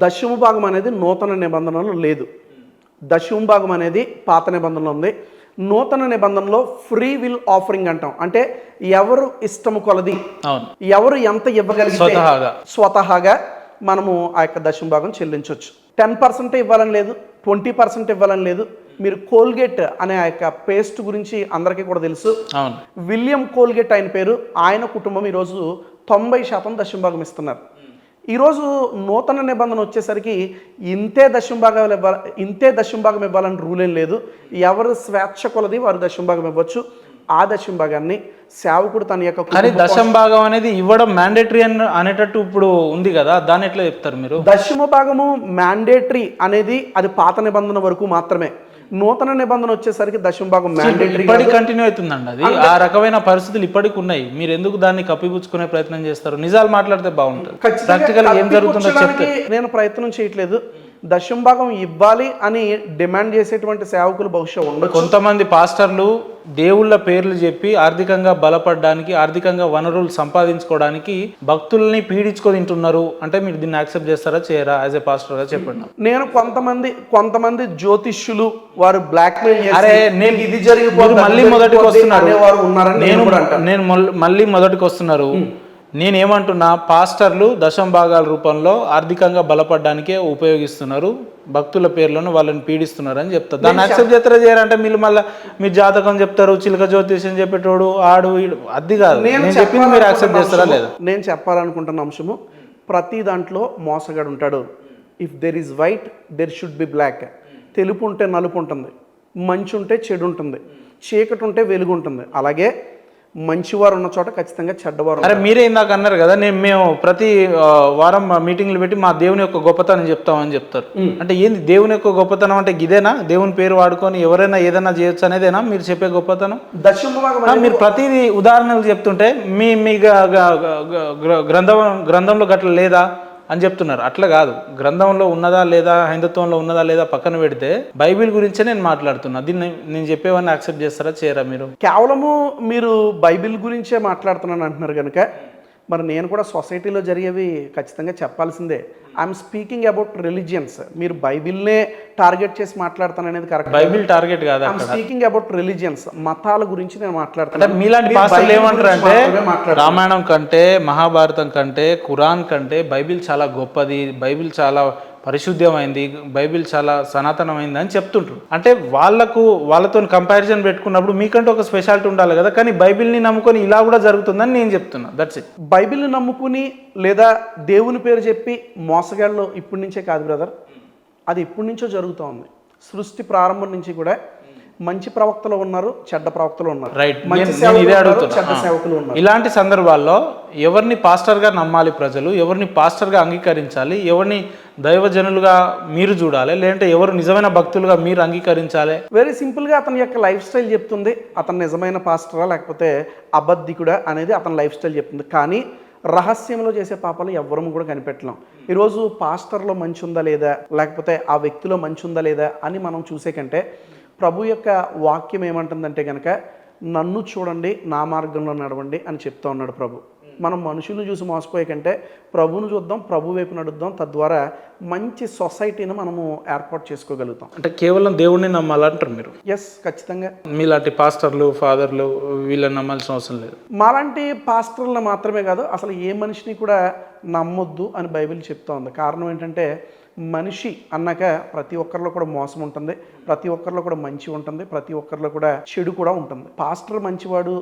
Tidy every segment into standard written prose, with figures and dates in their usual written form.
దశమ భాగం అనేది నూతన నిబంధనలో లేదు. దశమ భాగం అనేది పాత నిబంధనలో ఉంది. నూతన నిబంధనలో ఫ్రీ విల్ ఆఫరింగ్ అంటాం. అంటే ఎవరు ఇష్టము కొలది, ఎవరు ఎంత ఇవ్వగలిగితే స్వతహాగా మనము ఆ యొక్క దశమ భాగం చెల్లించవచ్చు. 10% ఇవ్వాలని లేదు, 20% ఇవ్వాలని లేదు. మీరు కోల్గేట్ అనే ఆ యొక్క పేస్ట్ గురించి అందరికీ కూడా తెలుసు. విలియం కోల్గేట్ ఆయన పేరు. ఆయన కుటుంబం ఈరోజు 90% దశమ భాగం ఇస్తున్నారు. ఈరోజు నూతన నిబంధన వచ్చేసరికి ఇంతే దశమ భాగం ఇవ్వాలని రూల్ ఏం లేదు. ఎవరు స్వేచ్ఛ కొలది వారు దశమ భాగం ఇవ్వచ్చు. ఆ దశమ భాగాన్ని సేవకుడు తన యొక్క కానీ దశమ భాగం అనేది ఇవ్వడం మ్యాండేటరీ అనేటట్టు ఇప్పుడు ఉంది కదా, దాన్ని ఎట్లా చెప్తారు మీరు? దశమ భాగము మ్యాండేటరీ అనేది అది పాత నిబంధన వరకు మాత్రమే. నూతన నిబంధన వచ్చేసరికి దశమ భాగం మ్యాండేటరీ ఇప్పటికి కంటిన్యూ అవుతుందండి. అది ఆ రకమైన పరిస్థితులు ఇప్పటికి ఉన్నాయి. మీరు ఎందుకు దాన్ని కప్పిపుచ్చుకునే ప్రయత్నం చేస్తారు? నిజాలు మాట్లాడితే బాగుంటుంది. ప్రాక్టికల్ ఏం జరుగుతుందో చెప్తే. నేను ప్రయత్నం చేయట్లేదు. దశమ భాగం ఇవ్వాలి అని డిమాండ్ చేసేటువంటి సేవకులు బహుశా ఉండదు. కొంతమంది పాస్టర్లు దేవుళ్ళ పేర్లు చెప్పి ఆర్థికంగా బలపడడానికి, ఆర్థికంగా వనరులు సంపాదించుకోవడానికి భక్తుల్ని పీడించుకో తింటున్నారు. అంటే మీరు దీన్ని యాక్సెప్ట్ చేస్తారా చేయరా? యాజ్ ఎ పాస్టర్ గా చెప్పండి. నేను కొంతమంది జ్యోతిష్యులు వారు బ్లాక్ మెయిల్ చేసి నేను ఇది జరిగిపోతుంది మళ్ళీ మొదటికి వస్తున్నారు. నేను మళ్ళీ మొదటికి వస్తున్నారు. నేనేమంటున్నా, పాస్టర్లు దశమ భాగాల రూపంలో ఆర్థికంగా బలపడడానికే ఉపయోగిస్తున్నారు, భక్తుల పేర్లను వాళ్ళని పీడిస్తున్నారు అని చెప్తారు. దాన్ని యాక్సెప్ట్ చేస్తారా చేయాలంటే మీరు మళ్ళీ మీరు జాతకం చెప్తారు, చిలక జ్యోతిష్యం చెప్పేటోడు ఆడు అది కాదు. నేను చెప్పింది మీరు యాక్సెప్ట్ చేస్తారా లేదా? నేను చెప్పాలనుకుంటున్న అంశము, ప్రతి దాంట్లో మోసగాడు ఉంటాడు. If there is white there should be black. తెలుపు ఉంటే నలుపు ఉంటుంది, మంచి ఉంటే చెడు ఉంటుంది, చీకటి ఉంటే వెలుగు ఉంటుంది. అలాగే మంచివారు ఉన్న చోట ఖచ్చితంగా చెడ్డవారు. అరే మీరే ఇందాక అన్నారు కదా, మేము ప్రతి వారం మీటింగ్లు పెట్టి మా దేవుని యొక్క గొప్పతనం చెప్తామని చెప్తారు. అంటే ఏంది దేవుని యొక్క గొప్పతనం? అంటే ఇదేనా? దేవుని పేరు వాడుకొని ఎవరైనా ఏదైనా చేయొచ్చు అనేదేనా మీరు చెప్పే గొప్పతనం? దశమ భాగం మీరు ప్రతిదీ ఉదాహరణలు చెప్తుంటే మీ గ్రంథంలో గట్ల లేదా అని చెప్తున్నారు. అట్లా కాదు. గ్రంథంలో ఉన్నదా లేదా, హైందత్వంలో ఉన్నదా లేదా పక్కన పెడితే బైబిల్ గురించే నేను మాట్లాడుతున్నా. దీన్ని నేను చెప్పేవన్నీ యాక్సెప్ట్ చేస్తారా చేయరా? మీరు కేవలము మీరు బైబిల్ గురించే మాట్లాడుతున్నాను అంటున్నారు కనుక మరి నేను కూడా సొసైటీలో జరిగేవి ఖచ్చితంగా చెప్పాల్సిందే. I'm speaking about religions. మీరు బైబిల్నే టార్గెట్ చేసి మాట్లాడతాను అనేది కరెక్ట్. బైబిల్ టార్గెట్ కాదు. ఐఎమ్ స్పీకింగ్ అబౌట్ రిలీజియన్స్, మతాల గురించి నేను మాట్లాడుతాను. మీలాంటి పాస్టర్లు ఏమంటారు అంటే రామాయణం కంటే, మహాభారతం కంటే, ఖురాన్ కంటే బైబిల్ చాలా గొప్పది, బైబిల్ చాలా పరిశుద్ధమైంది, బైబిల్ చాలా సనాతనమైంది అని చెప్తుంటారు. అంటే వాళ్ళతో కంపారిజన్ పెట్టుకున్నప్పుడు మీకంటే ఒక స్పెషాలిటీ ఉండాలి కదా. కానీ బైబిల్ని నమ్ముకొని ఇలా కూడా జరుగుతుందని నేను చెప్తున్నా. That's it. బైబిల్ని నమ్ముకుని లేదా దేవుని పేరు చెప్పి మోసగాళ్ళు ఇప్పటి నుంచే కాదు బ్రదర్, అది ఇప్పటి నుంచో జరుగుతూ ఉంది. సృష్టి ప్రారంభం నుంచి కూడా మంచి ప్రవక్తలు ఉన్నారు, చెడ్డ ప్రవక్తలు ఉన్నారు. రైట్. చెడ్డ సేవకులు ఉన్నారు. ఇలాంటి సందర్భాల్లో ఎవరిని పాస్టర్గా నమ్మాలి ప్రజలు, ఎవరిని పాస్టర్గా అంగీకరించాలి, ఎవరిని దైవజనులుగా మీరు చూడాలి, లేదంటే ఎవరు నిజమైన భక్తులుగా మీరు అంగీకరించాలి? వెరీ సింపుల్గా అతని యొక్క లైఫ్ స్టైల్ చెప్తుంది అతను నిజమైన పాస్టరా లేకపోతే అబద్ధికుడా అనేది అతని లైఫ్ స్టైల్ చెప్తుంది. కానీ రహస్యంలో చేసే పాపాలు ఎవ్వరము కూడా కనిపెట్టలేం. ఈరోజు పాస్టర్లో మంచి ఉందా లేదా, లేకపోతే ఆ వ్యక్తిలో మంచి ఉందా లేదా అని మనం చూసే కంటే ప్రభు యొక్క వాక్యం ఏమంటుందంటే కనుక నన్ను చూడండి, నా మార్గంలో నడవండి అని చెప్తా ఉన్నాడు ప్రభు. మనం మనుషులను చూసి మోసపోయే కంటే ప్రభువును చూద్దాం, ప్రభు వైపు నడుద్దాం. తద్వారా మంచి సొసైటీని మనము ఏర్పాటు చేసుకోగలుగుతాం. అంటే కేవలం దేవుడిని నమ్మాలంటారు మీరు? ఎస్, ఖచ్చితంగా. మీలాంటి పాస్టర్లు, ఫాదర్లు వీళ్ళని నమ్మాల్సిన అవసరం లేదు. మాలాంటి పాస్టర్లను మాత్రమే కాదు, అసలు ఏ మనిషిని కూడా నమ్మొద్దు అని బైబిల్ చెప్తా ఉంది. కారణం ఏంటంటే మనిషి అన్నాక ప్రతి ఒక్కరిలో కూడా మోసం ఉంటుంది, ప్రతి ఒక్కరిలో కూడా మంచి ఉంటుంది, ప్రతి ఒక్కరిలో కూడా చెడు కూడా ఉంటుంది. పాస్టర్ మంచివాడు,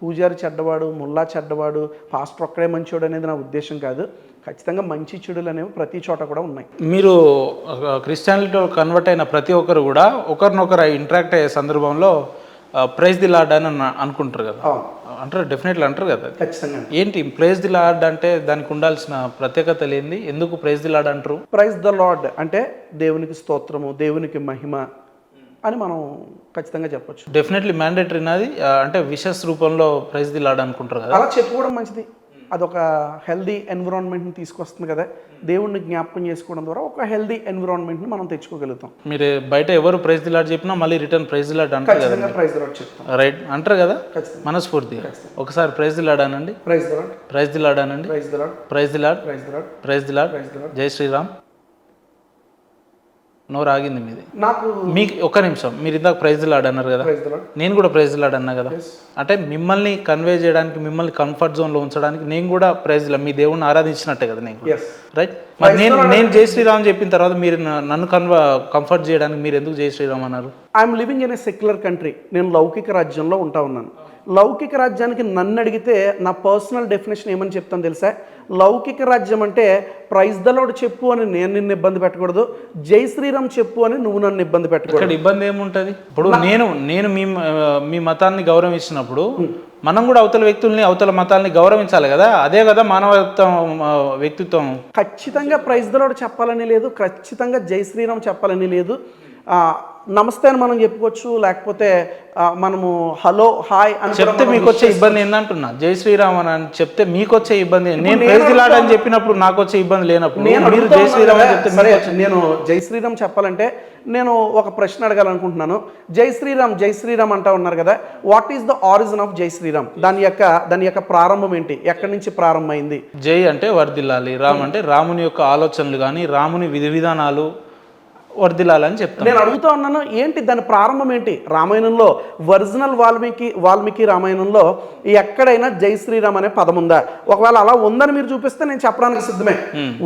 పూజారి చెడ్డవాడు, ముల్లా చెడ్డవాడు, పాస్టర్ ఒక్కడే మంచివాడు అనేది నా ఉద్దేశం కాదు. ఖచ్చితంగా మంచి చెడులు అనేవి ప్రతి చోట కూడా ఉన్నాయి. మీరు క్రిస్టియానిటీలో కన్వర్ట్ అయిన ప్రతి ఒక్కరు కూడా ఒకరినొకరు ఇంటరాక్ట్ అయ్యే సందర్భంలో ప్రైజ్ ది లార్డ్ అని అనుకుంటారు కదా, అంటారు, డెఫినెట్లీ అంటారు కదా. ఖచ్చితంగా. ఏంటి ప్రైజ్ ది లార్డ్ అంటే దానికి ఉండాల్సిన ప్రత్యేకత లేనిది? ఎందుకు ప్రైజ్ ది లార్డ్ అంటారు? ప్రైజ్ ద లార్డ్ అంటే దేవునికి స్తోత్రము, దేవునికి మహిమ అని మనం ఖచ్చితంగా చెప్పొచ్చు. డెఫినెట్లీ మ్యాండేటరీ నాది. అంటే విషస్ రూపంలో ప్రైజ్ ది లార్డ్ అనుకుంటారు కదా, అలా చెప్పుకోవడం మంచిది. అదొక హెల్దీ ఎన్విరాన్మెంట్ని తీసుకొస్తుంది కదా. దేవుడిని జ్ఞాపకం చేసుకోవడం ద్వారా ఒక హెల్దీ ఎన్విరాన్మెంట్ని మనం తెచ్చుకోగలుగుతాం. మీరు బయట ఎవరు ప్రైజ్ ది లార్డ్ చెప్పినా మళ్ళీ రిటర్న్ ప్రైజ్ ది లార్డ్ అంటారు కదా. ప్రైజ్ ది లార్డ్ చెప్తాం. రైట్ అంటారు కదా మనస్ఫూర్తిగా. ఒకసారి ప్రైజ్ ది లార్డ్ అనండి. Praise the Lord. Praise the Lord అనండి. Praise the Lord. Praise the Lord. Praise the Lord. Praise the Lord. జై శ్రీరామ్. నోరు ఆగింది మీది. నాకు మీకు ఒక్క నిమిషం, మీరు ఇందాక ప్రైజ్ లాడ్ అన్నారు కదా, Praise the Lord. నేను కూడా ప్రైజ్ లాడ్ అన్నా కదా. అంటే మిమ్మల్ని కన్వే చేయడానికి, మిమ్మల్ని కంఫర్ట్ జోన్లో ఉంచడానికి నేను కూడా ప్రైజ్ మీ దేవుణ్ణి ఆరాధించినట్టే కదా నేను, Yes. రైట్? మరి నేను జై శ్రీరామ్ చెప్పిన తర్వాత మీరు నన్ను కంఫర్ట్ చేయడానికి మీరు ఎందుకు జై శ్రీరామ్ అన్నారు? I'm living in a secular country. నేను లౌకిక రాజ్యంలో ఉంటా ఉన్నాను. లౌకిక రాజ్యానికి నన్ను అడిగితే నా పర్సనల్ డెఫినేషన్ ఏమని చెప్తాను తెలుసా? లౌకిక రాజ్యం అంటే ప్రైజ్ ద లార్డ్ చెప్పు అని నేను నిన్ను ఇబ్బంది పెట్టకూడదు, జై శ్రీరామ్ చెప్పు అని నువ్వు నన్ను ఇబ్బంది పెట్టకూడదు. ఇక్కడ ఇబ్బంది ఏముంటుంది? ఇప్పుడు నేను మీ మతాన్ని గౌరవించినప్పుడు మనం కూడా అవతల వ్యక్తుల్ని, అవతల మతాల్ని గౌరవించాలి కదా. అదే కదా మానవత్వం, వ్యక్తిత్వం. ఖచ్చితంగా ప్రైజ్ ద లార్డ్ చెప్పాలని లేదు, ఖచ్చితంగా జై శ్రీరామ్ చెప్పాలని లేదు. నమస్తే అని మనం చెప్పుకోవచ్చు, లేకపోతే మనము హలో హాయ్ అని చెప్తే మీకు వచ్చే ఇబ్బంది ఏందంటున్నా. జై శ్రీరామ్ అని చెప్తే మీకు వచ్చే ఇబ్బంది, నేను ప్రైజ్ లార్డ్ అని చెప్పినప్పుడు నాకు వచ్చే ఇబ్బంది లేనప్పుడు మీరు జై శ్రీరామ్ అని చెప్తే సరే. నేను జై శ్రీరామ్ చెప్పాలంటే నేను ఒక ప్రశ్న అడగాలనుకుంటున్నాను. జై శ్రీరామ్ అంటా ఉన్నారు కదా, what is the origin of జై శ్రీరామ్? దాని యొక్క ప్రారంభం ఏంటి? ఎక్కడి నుంచి ప్రారంభమైంది? జై అంటే వర్ధిల్లాలి, రామ్ అంటే రాముని యొక్క ఆలోచనలు కానీ రాముని విధి విధానాలు వర్ధిల్లాలని చెప్తాను. నేను అడుగుతా ఉన్నాను, ఏంటి దాని ప్రారంభం ఏంటి? రామాయణంలో ఒరిజినల్ వాల్మీకి రామాయణంలో ఎక్కడైనా జై శ్రీరామ్ అనే పదం ఉందా? ఒకవేళ అలా ఉందని మీరు చూపిస్తే నేను చెప్పడానికి సిద్ధమే.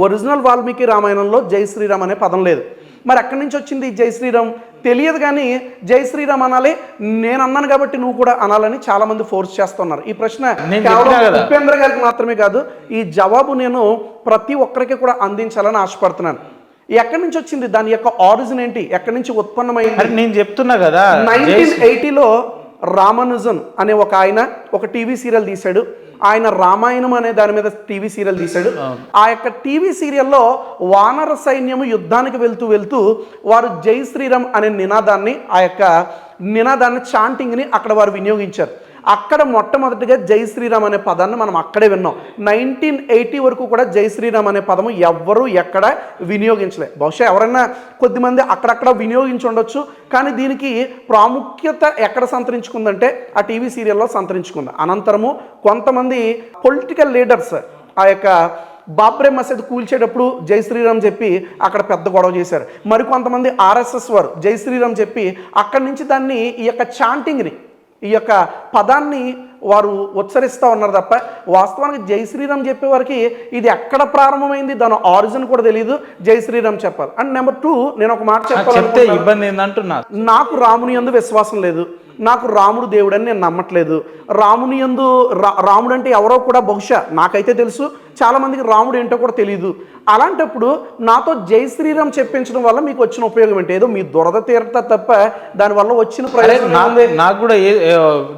ఒరిజినల్ వాల్మీకి రామాయణంలో జై శ్రీరామ్ అనే పదం లేదు. మరి ఎక్కడి నుంచి వచ్చింది జై శ్రీరామ్? తెలియదు, కానీ జై శ్రీరామ్ అనాలి, నేను అన్నాను కాబట్టి నువ్వు కూడా అనాలని చాలా మంది ఫోర్స్ చేస్తున్నారు. ఈ ప్రశ్న కేవలం ఉపేంద్ర గారికి మాత్రమే కాదు, ఈ జవాబు నేను ప్రతి ఒక్కరికి కూడా అందించాలని ఆశపడుతున్నాను. ఎక్కడి నుంచి వచ్చింది? దాని యొక్క ఆరిజిన్ ఏంటి? ఎక్కడి నుంచి ఉత్పన్నమైంది? నేను చెప్తున్నా కదా. 1980లో రామానుజన్ అనే ఒక ఆయన ఒక టీవీ సీరియల్ తీశాడు. ఆయన రామాయణం అనే దాని మీద టీవీ సీరియల్ తీశాడు. ఆ యొక్క టీవీ సీరియల్లో వానర సైన్యము యుద్ధానికి వెళ్తూ వారు జై శ్రీరామ్ అనే నినాదాన్ని చాంటింగ్ని అక్కడ వారు వినియోగించారు. అక్కడ మొట్టమొదటిగా జై శ్రీరామ్ అనే పదాన్ని మనం అక్కడే విన్నాం. 1980 వరకు కూడా జై శ్రీరామ్ అనే పదము ఎవ్వరూ ఎక్కడ వినియోగించలే. బహుశా ఎవరైనా కొద్దిమంది అక్కడక్కడ వినియోగించి ఉండొచ్చు, కానీ దీనికి ప్రాముఖ్యత ఎక్కడ సంతరించుకుందంటే ఆ టీవీ సీరియల్లో సంతరించుకుంది. అనంతరము కొంతమంది పొలిటికల్ లీడర్స్ ఆ యొక్క బాబ్రే మసీద్ కూల్చేటప్పుడు జై శ్రీరామ్ చెప్పి అక్కడ పెద్ద గొడవ చేశారు. మరికొంతమంది ఆర్ఎస్ఎస్ వారు జై శ్రీరామ్ చెప్పి అక్కడి నుంచి దాన్ని ఈ యొక్క చాంటింగ్ని, ఈ యొక్క పదాన్ని వారు ఉచ్చరిస్తూ ఉన్నారు తప్ప వాస్తవానికి జై శ్రీరామ్ చెప్పేవారికి ఇది ఎక్కడ ప్రారంభమైంది, దాని ఆరిజిన్ కూడా తెలియదు. జై శ్రీరామ్ చెప్పాలి. అండ్ నెంబర్ 2, నేను ఒక మాట చెప్తే ఇబ్బంది ఏందంటున్నా. నాకు రాముని యందు విశ్వాసం లేదు, నాకు రాముడు దేవుడని నేను నమ్మట్లేదు. రాముని యందు రాముడు అంటే ఎవరో కూడా బహుశా నాకైతే తెలుసు, చాలామందికి రాముడు ఏంటో కూడా తెలియదు. అలాంటప్పుడు నాతో జై శ్రీరామ్ చెప్పించడం వల్ల మీకు వచ్చిన ఉపయోగం ఏంటి? ఏదో మీ దురద తీరత తప్ప దానివల్ల వచ్చిన ప్రయోజనం. నాకు కూడా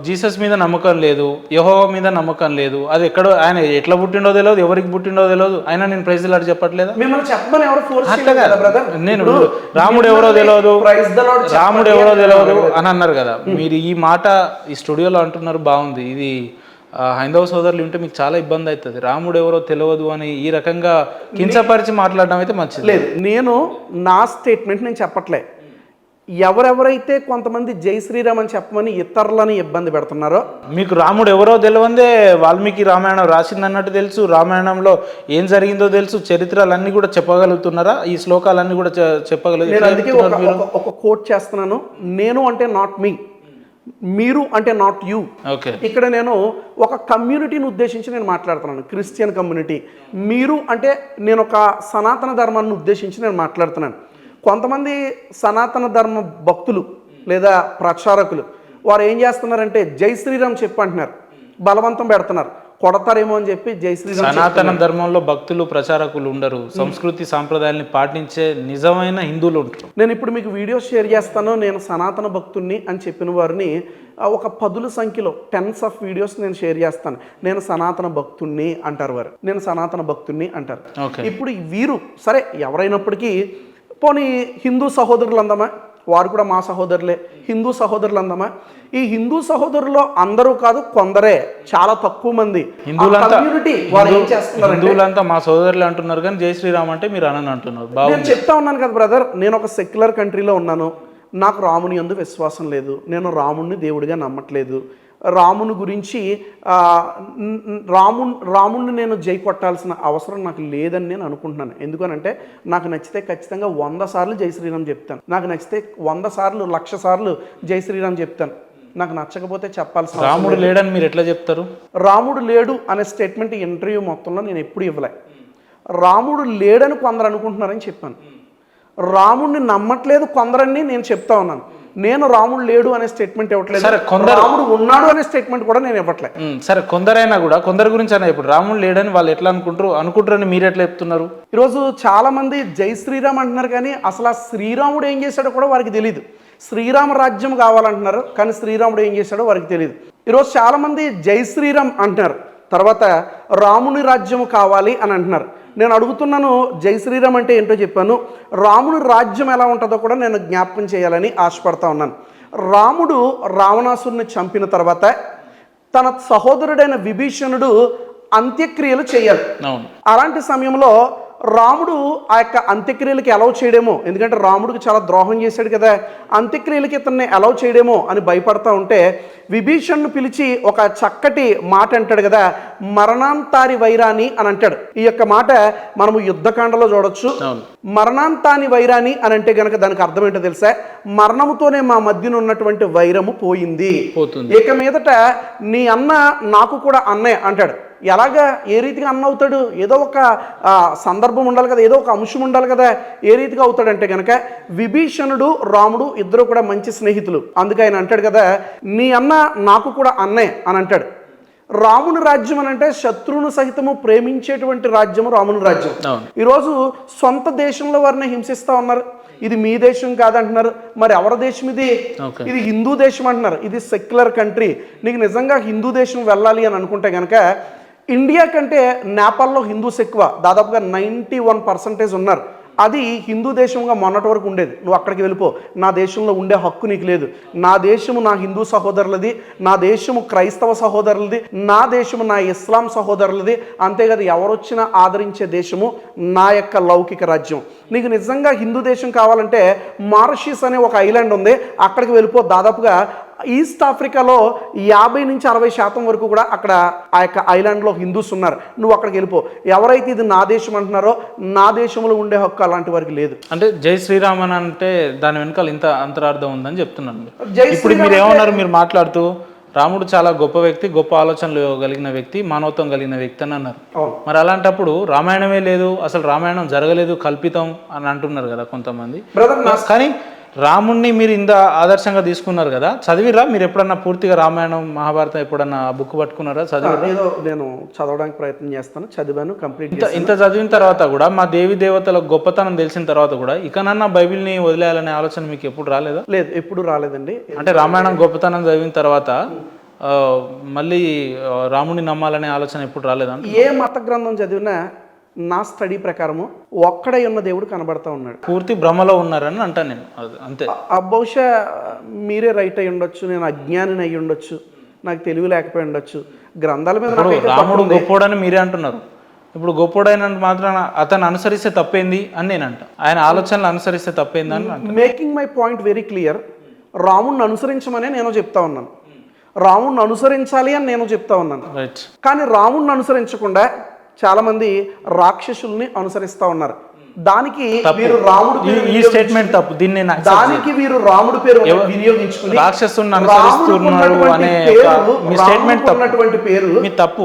జీసస్ మీద నమ్మకం లేదు, యెహోవా మీద నమ్మకం లేదు. అది ఎక్కడో ఆయన ఎట్లా పుట్టిండో తెలియదు, ఎవరికి పుట్టిండో తెలియదు. అయినా నేను ప్రైజ్ ది లార్డ్ చెప్పట్లేదా? మిమ్మల్ని చెప్పమని ఎవరు ఫోర్స్ చేయలేదు కదా బ్రదర్. నేను రాముడు ఎవరో తెలియదు అని అన్నారు కదా మీరు. ఈ మాట ఈ స్టూడియోలో అంటున్నారు, బాగుంది. ఇది హైందవ సోదరులు ఉంటే మీకు చాలా ఇబ్బంది అవుతుంది. రాముడు ఎవరో తెలియదు అని ఈ రకంగా కించపరిచి మాట్లాడడం అయితే మంచిది లేదు. నేను నా స్టేట్మెంట్ నేను చెప్పట్లే. ఎవరెవరైతే కొంతమంది జై శ్రీరామ్ అని చెప్పమని ఇతరులని ఇబ్బంది పెడుతున్నారో, మీకు రాముడు ఎవరో తెలియందే వాల్మీకి రామాయణం రాసిందన్నట్టు తెలుసు, రామాయణంలో ఏం జరిగిందో తెలుసు, చరిత్రలన్నీ కూడా చెప్పగలుగుతున్నారా? ఈ శ్లోకాలన్నీ కూడా చెప్పగలుగుతారు. అందుకే ఒక కోట్ చేస్తున్నాను. నేను అంటే నాట్ మీ, మీరు అంటే నాట్ యూ. ఓకే, ఇక్కడ నేను ఒక కమ్యూనిటీని ఉద్దేశించి నేను మాట్లాడుతున్నాను, క్రిస్టియన్ కమ్యూనిటీ. మీరు అంటే నేను ఒక సనాతన ధర్మాన్ని ఉద్దేశించి నేను మాట్లాడుతున్నాను. కొంతమంది సనాతన ధర్మ భక్తులు లేదా ప్రచారకులు వారు ఏం చేస్తున్నారంటే జై శ్రీరామ్ చెప్పి అంటున్నారు, బలవంతం పెడుతున్నారు, కొడతారేమో అని చెప్పి జై శ్రీరామ్. సనాతన ధర్మంలో భక్తులు ప్రచారకులు ఉండరు, సంస్కృతి సాంప్రదాయాల్ని పాటించే నిజమైన హిందువులు ఉంటారు. నేను ఇప్పుడు మీకు వీడియో షేర్ చేస్తాను, నేను సనాతన భక్తుడిని అని చెప్పిన వారిని ఒక 10 సంఖ్యలో టెన్స్ ఆఫ్ వీడియోస్ నేను షేర్ చేస్తాను. నేను సనాతన భక్తుడిని అంటారు వారు, నేను సనాతన భక్తుడిని అంటారు. ఇప్పుడు వీరు సరే ఎవరైనప్పటికీ పోనీ హిందూ సహోదరులు అందామా, వారు కూడా మా సహోదరులే. హిందూ సహోదరులు అందామా, ఈ హిందూ సహోదరుల్లో అందరూ కాదు, కొందరే, చాలా తక్కువ మంది హిందువులంతా మా సోదరులు అంటున్నారు, కానీ జై శ్రీరామ్ అంటే మీరు అని అంటున్నారు. నేను చెప్తా ఉన్నాను కదా బ్రదర్, నేను ఒక సెక్యులర్ కంట్రీలో ఉన్నాను, నాకు రాముని యందు విశ్వాసం లేదు, నేను రాముడిని దేవుడిగా నమ్మట్లేదు. రాముని గురించి రాముణ్ణి నేను జై కొట్టాల్సిన అవసరం నాకు లేదని నేను అనుకుంటున్నాను. ఎందుకనంటే నాకు నచ్చితే ఖచ్చితంగా 100 సార్లు జై శ్రీరామ్ చెప్తాను, నాకు నచ్చితే 100 సార్లు 1,00,000 సార్లు జై శ్రీరామ్ చెప్తాను. నాకు నచ్చకపోతే చెప్పాల్సిన రాముడు లేడని మీరు ఎట్లా చెప్తారు? రాముడు లేడు అనే స్టేట్మెంట్ ఇంటర్వ్యూ మొత్తంలో నేను ఎప్పుడు ఇవ్వలే. రాముడు లేడని కొందరు అనుకుంటున్నారని చెప్పాను. రాముడిని నమ్మట్లేదు కొందరని నేను చెప్తా ఉన్నాను. నేను రాముడు లేడు అనే స్టేట్మెంట్ ఇవ్వట్లేదు, రాముడు ఉన్నాడు అనే స్టేట్మెంట్ కూడా నేను ఇవ్వట్లేదు. సరే, కొందరైనా కూడా కొందరి గురించి అన్న ఇప్పుడు రాముడు లేడని వాళ్ళు ఎట్లా అనుకుంటారని మీరు ఎట్లా చెప్తున్నారు? ఈరోజు చాలా మంది జై శ్రీరామ్ అంటున్నారు, కానీ అసలు ఆ శ్రీరాముడు ఏం చేశాడో కూడా వారికి తెలియదు. శ్రీరామ రాజ్యం కావాలంటున్నారు, కానీ శ్రీరాముడు ఏం చేశాడో వారికి తెలియదు. ఈరోజు చాలామంది జై శ్రీరామ్ అంటున్నారు, తర్వాత రాముని రాజ్యం కావాలి అని అంటున్నారు. నేను అడుగుతున్నాను, జై శ్రీరామ్ అంటే ఏంటో చెప్పాను, రాముని రాజ్యం ఎలా ఉంటుందో కూడా నేను జ్ఞాపకం చేయాలని ఆశపడతా ఉన్నాను. రాముడు రావణాసురుని చంపిన తర్వాత తన సహోదరుడైన విభీషణుడు అంత్యక్రియలు చేయాలి. అలాంటి సమయంలో రాముడు ఆ యొక్క అంత్యక్రియలకి అలౌ చేయడేమో, ఎందుకంటే రాముడికి చాలా ద్రోహం చేశాడు కదా, అంత్యక్రియలకి ఇతన్ని అలౌ చేయడేమో అని భయపడతా ఉంటే విభీషణ్ను పిలిచి ఒక చక్కటి మాట అంటాడు కదా, మరణాంతారి వైరాని అని అంటాడు. ఈ యొక్క మాట మనము యుద్ధకాండలో చూడొచ్చు. మరణాంతాని వైరాని అని అంటే గనక దానికి అర్థం ఏంటో తెలుసా? మరణముతోనే మా మధ్యన ఉన్నటువంటి వైరము పోయింది, ఇక మీదట నీ అన్న నాకు కూడా అన్నయ్య అంటాడు. ఎలాగా, ఏ రీతిగా అన్న అవుతాడు? ఏదో ఒక సందర్భం ఉండాలి కదా, ఏదో ఒక అంశం ఉండాలి కదా. ఏ రీతిగా అవుతాడంటే కనుక విభీషణుడు రాముడు ఇద్దరు కూడా మంచి స్నేహితులు, అందుకే ఆయన అంటాడు కదా, నీ అన్న నాకు కూడా అన్నయ్య అని అంటాడు. రాముని రాజ్యం అని అంటే శత్రువును సహితము ప్రేమించేటువంటి రాజ్యము రాముని రాజ్యం. ఈరోజు సొంత దేశంలో వారిని హింసిస్తూ ఉన్నారు. ఇది మీ దేశం కాదంటున్నారు, మరి ఎవరి దేశం ఇది? ఇది హిందూ దేశం అంటున్నారు. ఇది సెక్యులర్ కంట్రీ. నీకు నిజంగా హిందూ దేశం వెళ్ళాలి అని అనుకుంటే కనుక ఇండియా కంటే నేపాల్లో హిందూస్ ఎక్కువ, దాదాపుగా 91% ఉన్నారు. అది హిందూ దేశంగా మొన్నటి వరకు ఉండేది. నువ్వు అక్కడికి వెళ్ళిపో, నా దేశంలో ఉండే హక్కు నీకు లేదు. నా దేశము నా హిందూ సహోదరులది, నా దేశము క్రైస్తవ సహోదరులది, నా దేశము నా ఇస్లాం సహోదరులది. అంతేకాదు ఎవరొచ్చినా ఆదరించే దేశము నా యొక్క లౌకిక రాజ్యం. నీకు నిజంగా హిందూ దేశం కావాలంటే మారిషస్ అనే ఒక ఐలాండ్ ఉంది, అక్కడికి వెళ్ళిపో. దాదాపుగా ఈస్ట్ ఆఫ్రికాలో 50 నుంచి 60% వరకు కూడా అక్కడ ఆ యొక్క ఐలాండ్లో హిందూస్ ఉన్నారు. నువ్వు అక్కడికి వెళ్ళిపో. ఎవరైతే ఇది నా దేశం అంటున్నారో నా దేశంలో ఉండే హక్కు అలాంటి వారికి లేదు. అంటే జై శ్రీరామ్ అని అంటే దాని వెనకాల ఇంత అంతరార్థం ఉందని చెప్తున్నాను. ఇప్పుడు మీరు ఏమన్నారు? మీరు మాట్లాడుతూ రాముడు చాలా గొప్ప వ్యక్తి, గొప్ప ఆలోచనలు కలిగిన వ్యక్తి, మానవత్వం కలిగిన వ్యక్తి అని అన్నారు. మరి అలాంటప్పుడు రామాయణమే లేదు, అసలు రామాయణం జరగలేదు, కల్పితం అని అంటున్నారు కదా కొంతమంది. కానీ రాముణ్ణి మీరు ఇంత ఆదర్శంగా తీసుకున్నారు కదా, చదివిరా మీరు ఎప్పుడన్నా పూర్తిగా రామాయణం మహాభారతం ఎప్పుడన్నా బుక్ పట్టుకున్నారా? ఏదో నేను చదవడానికి ప్రయత్నం చేస్తాను, చదివాను, కంప్లీట్. ఇంత చదివిన తర్వాత కూడా, మా దేవి దేవతల గొప్పతనం తెలిసిన తర్వాత కూడా ఇకనన్నా బైబిల్ని వదిలేయాలనే ఆలోచన మీకు ఎప్పుడు రాలేదా? లేదు, ఎప్పుడు రాలేదండి. అంటే రామాయణం గొప్పతనం చదివిన తర్వాత మళ్ళీ రాముడిని నమ్మాలనే ఆలోచన ఎప్పుడు రాలేదా? ఏ మత గ్రంథం చదివినా నా స్టడీ ప్రకారము ఒక్కడే ఉన్న దేవుడు కనబడతా ఉన్నాడు. పూర్తి భ్రమలో ఉన్నారని అంటాను నేను. అంతే. బహుశా మీరే రైట్ అయి ఉండొచ్చు, నేను అజ్ఞానిని అయి ఉండొచ్చు, నాకు తెలివి లేకపోయి ఉండొచ్చు. గ్రంథాల మీద రాముడు గొప్పోడని మీరే అంటున్నారు. ఇప్పుడు గొప్పోడైన మాత్రం అతను అనుసరిస్తే తప్పేంది అని నేను అంట, ఆయన ఆలోచనలు అనుసరిస్తే తప్పేంది అని. Making my point very clear. రాముడిని అనుసరించమనే నేను చెప్తా ఉన్నాను, రాముడిని అనుసరించాలి అని నేను చెప్తా ఉన్నాను. కానీ రాముడిని అనుసరించకుండా చాలామంది రాక్షసుల్ని అనుసరిస్తూ ఉన్నారు. దానికి వీరు రాముడు ఈ స్టేట్మెంట్ తప్పు. దీన్ని దానికి వీరు రాముడు పేరు వినియోగించుకుని రాక్షసుని అనుసరిస్తున్నారు అనే మీ స్టేట్మెంట్ ఉన్నటువంటి పేరు తప్పు.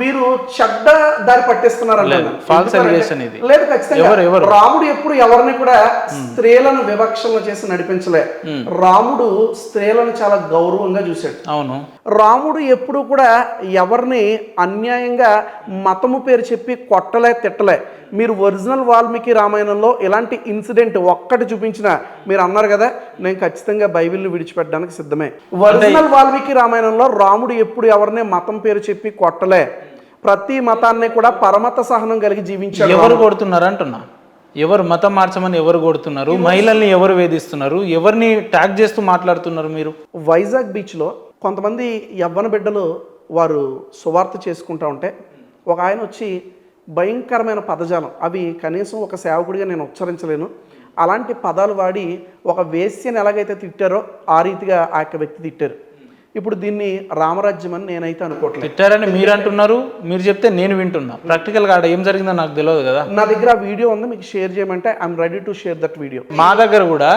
వీరు చెడ్డ దారి పట్టిస్తున్నారు అంటారు. ఫాల్స్ అలిగేషన్ ఇది. లేదు, ఖచ్చితంగా రాముడు ఎప్పుడు ఎవరిని కూడా స్త్రీలను వివక్షణ చేసి నడిపించలే. రాముడు స్త్రీలను చాలా గౌరవంగా చూశాడు. అవును. రాముడు ఎప్పుడు కూడా ఎవరిని అన్యాయంగా మతము పేరు చెప్పి కొట్టలే, తిట్టలే. మీరు ఒరిజినల్ వాల్మీకి రామాయణంలో ఇలాంటి ఇన్సిడెంట్ ఒక్కటి చూపించిన మీరు అన్నారు కదా, నేను ఖచ్చితంగా బైబిల్ని విడిచిపెట్టడానికి సిద్ధమే. ఒరిజినల్ వాల్మీకి రామాయణంలో రాముడు ఎప్పుడు ఎవరిని మతం పేరు చెప్పి కొట్టలే, ప్రతి మతాన్ని కూడా పరమత సహనం కలిగి జీవించాడు. ఎవరు కొడుతున్నారు అంటున్నా? ఎవరు మతం మార్చమని ఎవరు కొడుతున్నారు? మహిళల్ని ఎవరు వేధిస్తున్నారు? ఎవరిని ట్యాగ్ చేస్తూ మాట్లాడుతున్నారు మీరు? వైజాగ్ బీచ్లో కొంతమంది యవ్వన బిడ్డలు వారు సువార్త చేసుకుంటా ఉంటే ఒక ఆయన వచ్చి భయంకరమైన పదజాలం, అవి కనీసం ఒక సేవకుడిగా నేను ఉచ్చరించలేను, అలాంటి పదాలు వాడి ఒక వేశ్యని ఎలాగైతే తిట్టారో ఆ రీతిగా ఆ యొక్క వ్యక్తి తిట్టారు. ఇప్పుడు దీన్ని రామరాజ్యం అని నేనైతే అనుకోవట్లేదు. తిట్టారని మీరు అంటున్నారు, మీరు చెప్తే నేను వింటున్నా. ప్రాక్టికల్గా ఆడ ఏం జరిగిందో నాకు తెలియదు కదా. నా దగ్గర ఆ వీడియో ఉంది, మీకు షేర్ చేయమంటే I'm ready to share that video. మా దగ్గర కూడా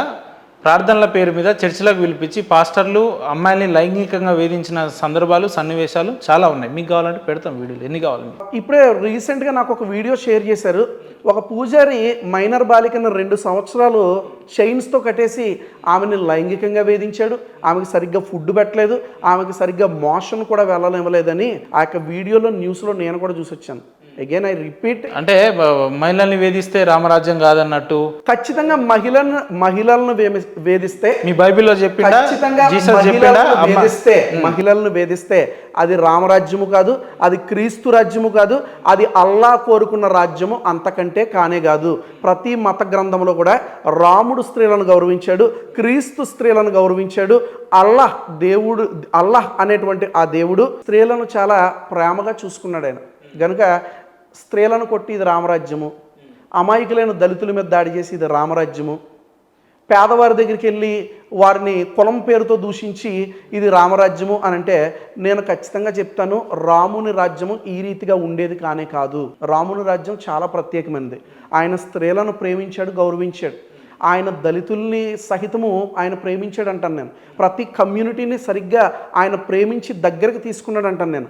ప్రార్థనల పేరు మీద చర్చిలకు పిలిపించి పాస్టర్లు అమ్మాయిల్ని లైంగికంగా వేధించిన సందర్భాలు, సన్నివేశాలు చాలా ఉన్నాయి. మీకు కావాలంటే పెడతాం వీడియోలు, ఎన్ని కావాలి మీకు. ఇప్పుడే రీసెంట్గా నాకు ఒక వీడియో షేర్ చేశారు. ఒక పూజారి మైనర్ బాలికను 2 సంవత్సరాలు చైన్స్తో కట్టేసి ఆమెను లైంగికంగా వేధించాడు. ఆమెకి సరిగ్గా ఫుడ్ పెట్టలేదు, ఆమెకి సరిగ్గా మోషన్ కూడా వెళ్ళనివ్వలేదని ఆ యొక్క వీడియోలో న్యూస్లో నేను కూడా చూసి వచ్చాను. అగైన్ ఐ రిపీట్, అంటే మహిళల్ని వేధిస్తే రామరాజ్యం కాదన్నట్టు. ఖచ్చితంగా మహిళలను వేధిస్తే, మీ బైబిల్లో చెప్పిండా, ఖచ్చితంగా జీసస్ చెప్పిండా, మహిళలను వేధిస్తే అది రామరాజ్యము కాదు, అది క్రీస్తు రాజ్యము కాదు, అది అల్లా కోరుకున్న రాజ్యము అంతకంటే కానే కాదు. ప్రతి మత గ్రంథంలో కూడా రాముడు స్త్రీలను గౌరవించాడు, క్రీస్తు స్త్రీలను గౌరవించాడు. అల్లాహ్ అనేటువంటి ఆ దేవుడు స్త్రీలను చాలా ప్రేమగా చూసుకున్నాడు ఆయన. గనుక స్త్రీలను కొట్టి ఇది రామరాజ్యము, అమాయకులైన దళితుల మీద దాడి చేసి ఇది రామరాజ్యము, పేదవారి దగ్గరికి వెళ్ళి వారిని కులం పేరుతో దూషించి ఇది రామరాజ్యము అని అంటే నేను ఖచ్చితంగా చెప్తాను, రాముని రాజ్యము ఈ రీతిగా ఉండేది కానే కాదు. రాముని రాజ్యం చాలా ప్రత్యేకమైనది. ఆయన స్త్రీలను ప్రేమించాడు, గౌరవించాడు. ఆయన దళితుల్ని సహితము ఆయన ప్రేమించాడు అంటాను నేను. ప్రతి కమ్యూనిటీని సరిగ్గా ఆయన ప్రేమించి దగ్గరకు తీసుకున్నాడు అంటాను నేను.